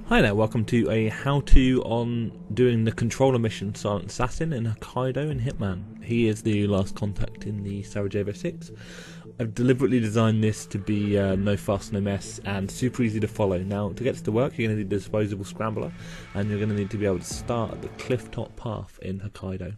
Hi there, welcome to a how-to on doing the controller mission Silent Assassin in Hokkaido in Hitman. He is the last contact in the Sarajevo Six. I've deliberately designed this to be no fuss, no mess, and super easy to follow. Now, to get this to work, you're going to need a disposable scrambler, and you're going to need to be able to start at the cliff-top path in Hokkaido.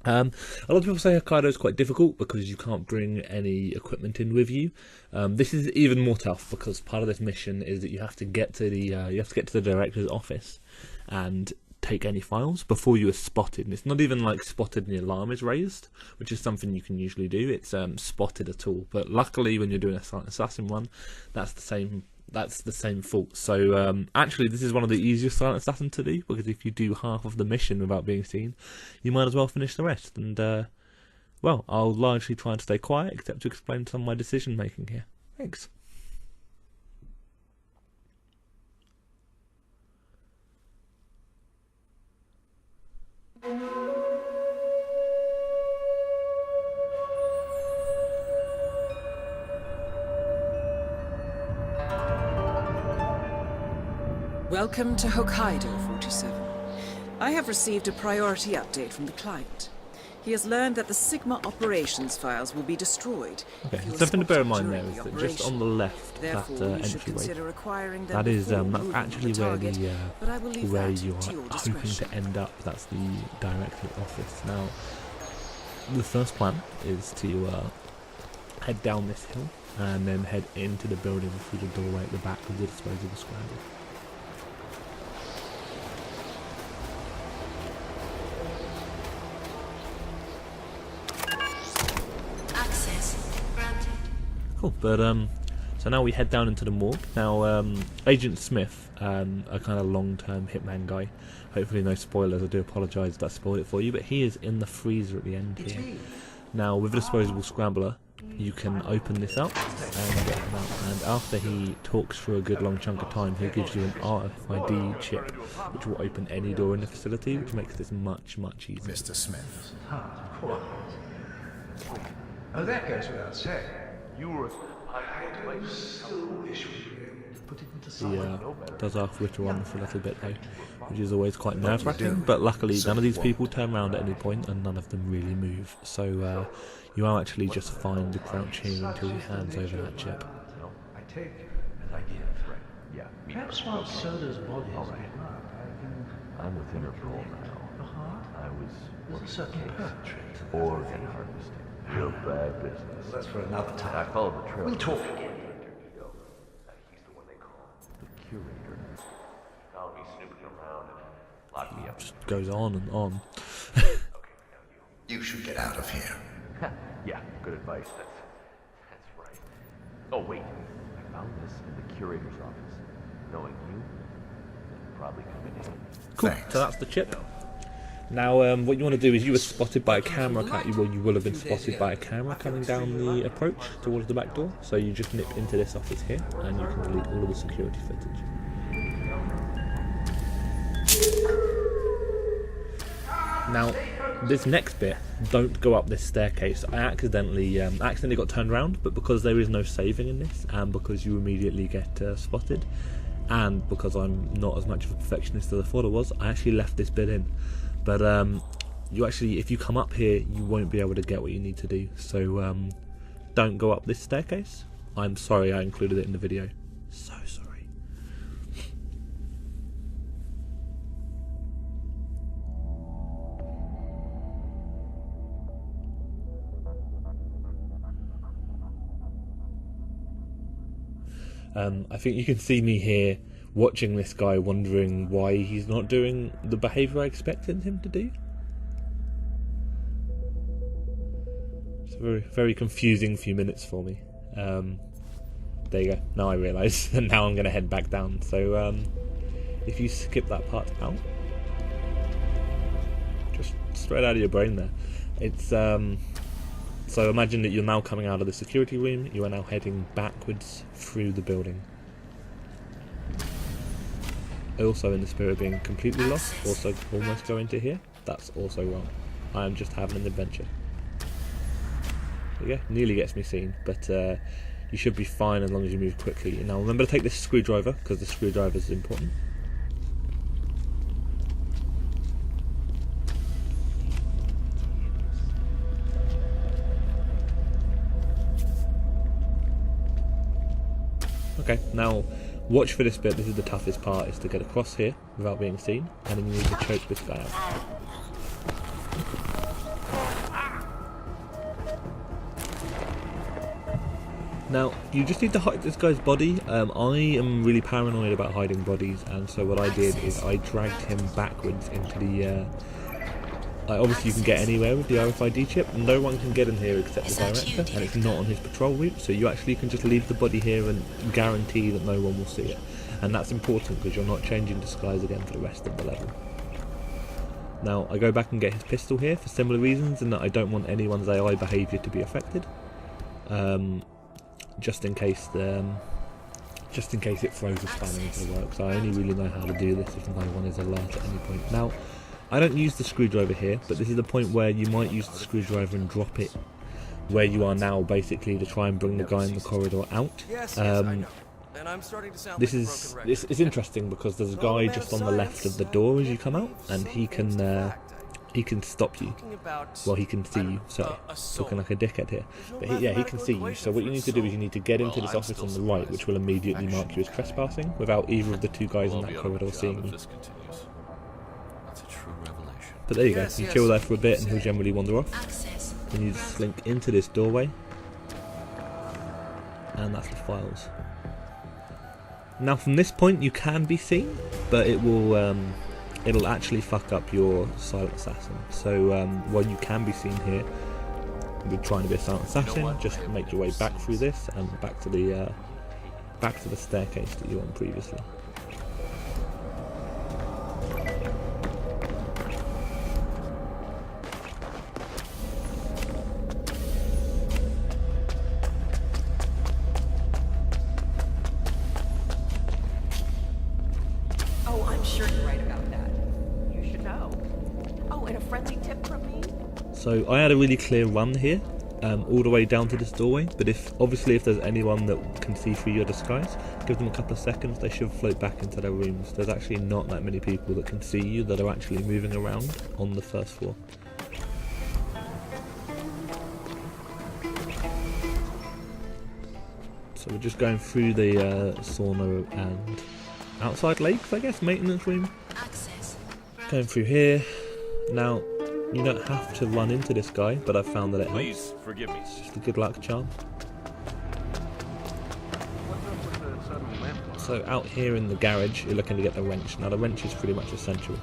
A lot of people say Hokkaido is quite difficult because you can't bring any equipment in with you. This is even more tough because part of this mission is that you have to get to the director's office and take any files before you are spotted. And it's not even like spotted and the alarm is raised, which is something you can usually do. It's spotted at all. But luckily, when you're doing a Silent Assassin run, that's the same fault. So actually this is one of the easiest Silent Assassin to do, because if you do half of the mission without being seen, you might as well finish the rest. And well, I'll largely try and stay quiet except to explain some of my decision making here. Thanks. Welcome to Hokkaido, 47. I have received a priority update from the client. He has learned that the Sigma operations files will be destroyed. Okay, something to bear in mind there is that just on the left, that entryway, that is that's actually where you are hoping to end up. That's the director's office. Now, the first plan is to head down this hill and then head into the building through the doorway at the back of the disposable scramble. Cool, but so now we head down into the morgue. Now, Agent Smith, a kind of long-term hitman guy, hopefully no spoilers, I do apologise if I spoiled it for you, but he is in the freezer at the end here. Now, with a disposable scrambler, you can open this up and get him out, and after he talks for a good long chunk of time, he gives you an RFID chip, which will open any door in the facility, which makes this much, much easier. Mr. Smith. Oh, that goes without saying. You were. He does ask you to run for a little bit though, which is always quite nerve-wracking, but luckily none of these people turn around at any point and none of them really move, so you are actually just fine to crouch here until your hand's over that chip. I take As I give. Right. Yeah. perhaps while Soda's body is All right. I'm with Interpol now. the heart, I was there's a certain poetry. organ harvesting. Real bad business. That's for another I time. followed the trail. We'll talk again. He's the one they call the curator. Found me snooping around and locked me up. Just goes on and on. Okay, now you. You should get out of here. Yeah, good advice. That's right. Oh wait, I found this in the curator's office. Knowing you, it'll probably come in handy. Cool, Thanks. so that's the chip. Now, what you want to do is you were spotted by a camera, you will have been spotted by a camera coming down the approach towards the back door, so you just nip into this office here and you can delete all of the security footage. Now, this next bit, don't go up this staircase. I accidentally got turned around, but because there is no saving in this, and because you immediately get spotted, and because I'm not as much of a perfectionist as I thought I was, I actually left this bit in. But you actually, if you come up here, you won't be able to get what you need to do. So don't go up this staircase. I'm sorry I included it in the video. So sorry. I think you can see me here watching this guy, wondering why he's not doing the behaviour I expected him to do. It's a very, very confusing few minutes for me. There you go, now I realise, and now I'm going to head back down. So if you skip that part out, just straight out of your brain there. It's so imagine that you're now coming out of the security room, you are now heading backwards through the building. Also, in the spirit of being completely lost, also almost going to here, that's also wrong. I am just having an adventure. There you go, nearly gets me seen, but you should be fine as long as you move quickly. Now remember to take this screwdriver, because the screwdriver is important. Okay, now watch for this bit. This is the toughest part, is to get across here without being seen, and then you need to choke this guy out. Now, you just need to hide this guy's body. I am really paranoid about hiding bodies, and so what I did is I dragged him backwards into the... obviously you can get anywhere with the RFID chip. No one can get in here except the director, and it's not on his patrol route, so you actually can just leave the body here and guarantee that no one will see it. And that's important because you're not changing disguise again for the rest of the level. Now, I go back and get his pistol here for similar reasons, in that I don't want anyone's AI behaviour to be affected. Just in case it throws a spanner into the works. I only really know how to do this if no one is alert at any point. Now, I don't use the screwdriver here, but this is the point where you might use the screwdriver and drop it where you are now, basically, to try and bring the guy in the corridor out. This is it's interesting because there's a guy just on the left of the door as you come out, and he can stop you. Well, he can see you. Sorry, talking like a dickhead here. But he can see you. So what you need to do is you need to get into this office on the right, which will immediately mark you as trespassing, without either of the two guys in that corridor seeing you. But there you go. You chill there for a bit, and he'll generally wander off. And you just slink into this doorway, and that's the files. Now, from this point, you can be seen, but it will. It'll actually fuck up your silent assassin. So while you can be seen here, you're trying to be a silent assassin, just make your way back through this and back to the staircase that you were on previously. Oh, I'm sure you're right about that. You should know. Oh, and a friendly tip from me? So I had a really clear run here, all the way down to this doorway, but if there's anyone that can see through your disguise, give them a couple of seconds, they should float back into their rooms. There's actually not that many people that can see you that are actually moving around on the first floor. So we're just going through the sauna and outside lakes, I guess, maintenance room. Going through here. Now, you don't have to run into this guy, but I've found that it helps. Please forgive me. It's just a good luck charm. So out here in the garage, you're looking to get the wrench. Now the wrench is pretty much essential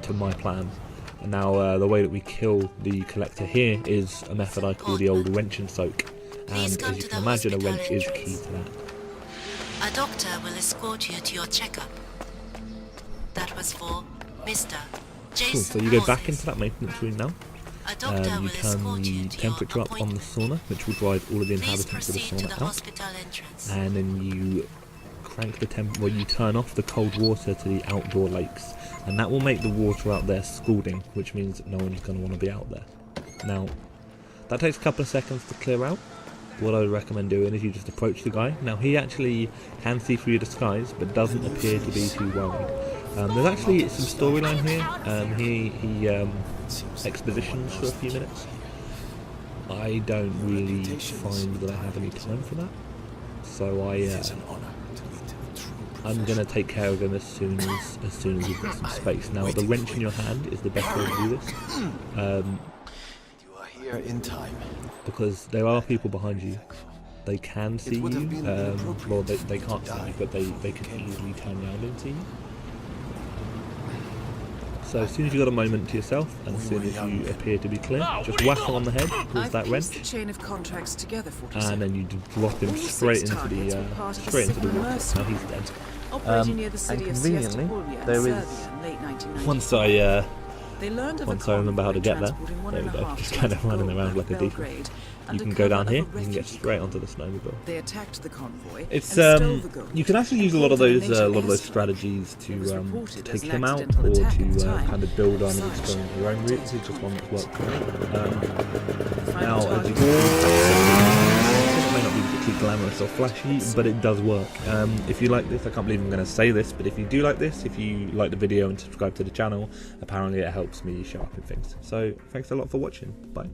to my plan. And now the way that we kill the collector here is a method I call the old wrench and soak. And as you can imagine, a wrench is key to that. A doctor will escort you to your checkup. That was for Mr. Jason. Cool, so you go back into that maintenance room now. A doctor You will turn escort the you to temperature your up on the appointment. sauna, which will drive all of the Please inhabitants of the proceed to the sauna out. hospital entrance. And then you crank the you turn off the cold water to the outdoor lakes, and that will make the water out there scalding, which means that no one's going to want to be out there. Now, that takes a couple of seconds to clear out. What I would recommend doing is you just approach the guy. Now, he actually can see through your disguise, but doesn't appear to be too worried. There's actually some storyline here. He expositions for a few minutes. I don't really find that I have any time for that, so I'm going to take care of him as soon as we've got some space. Now, the wrench in your hand is the best way to do this. You are here in time. Because there are people behind you. They can see you. Well, they can't see you, but they can easily turn around and see you. So as soon as you've got a moment to yourself, and as soon as you appear to be clear, just whack him on the head with that wrench, the chain of contracts together, 47. and then you just drop him straight into the water. Now he's dead. Operating near the city of Siesta conveniently, Pulja, there Serbia, is- in late 1990. Once I remember how to get there, there we go, just kind of running around like a thief. You can go down here, you can get straight onto the snowmobile. They attacked the convoy. It's and stole the gold. you can actually use a lot of those strategies to take him out, or to kind of build on and experiment your own routes. It's just one that's worked for me. Now, as you particularly glamorous or flashy, but it does work. If you like this, I can't believe I'm going to say this, but if you do like this, if you like the video and subscribe to the channel, apparently it helps me show up in things. So thanks a lot for watching. Bye.